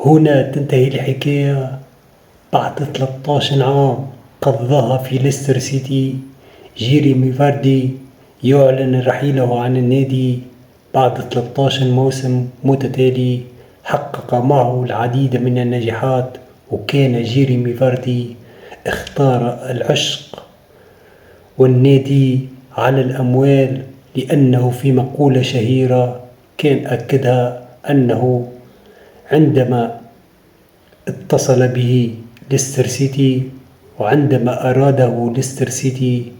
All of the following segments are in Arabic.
هنا تنتهي الحكاية بعد 13 عام قضاها في ليستر سيتي. جيريمي فاردي يعلن رحيله عن النادي بعد 13 موسم متتالي، حقق معه العديد من النجاحات. وكان جيريمي فاردي اختار العشق والنادي على الأموال، لأنه في مقولة شهيرة كان أكدها أنه عندما اتصل به ليستر سيتي، وعندما أراده ليستر سيتي،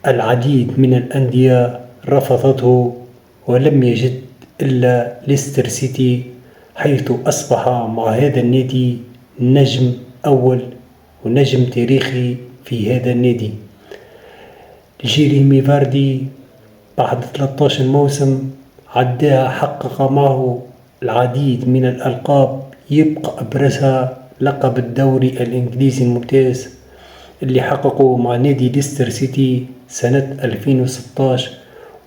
العديد من الأندية رفضته ولم يجد إلا ليستر سيتي، حيث أصبح مع هذا النادي نجم أول ونجم تاريخي في هذا النادي. جيريمي فاردي بعد 13 موسم عداها، حقق معه العديد من الألقاب، يبقى أبرزها لقب الدوري الإنجليزي الممتاز اللي حققه مع نادي ليستر سيتي سنة 2016،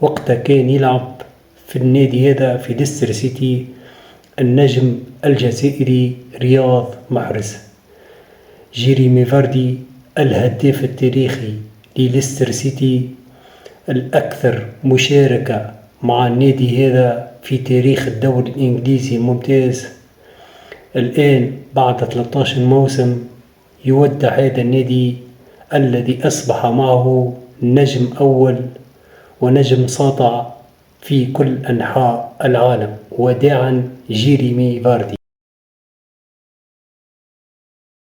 وقتها كان يلعب في النادي هذا في ليستر سيتي النجم الجزائري رياض محرز. جيريمي فاردي الهداف التاريخي لليستر سيتي، الأكثر مشاركة مع النادي هذا في تاريخ الدوري الإنجليزي الممتاز. الآن بعد 13 موسم يودع هذا النادي الذي أصبح معه نجم أول ونجم ساطع في كل أنحاء العالم. وداعا جيريمي فاردي.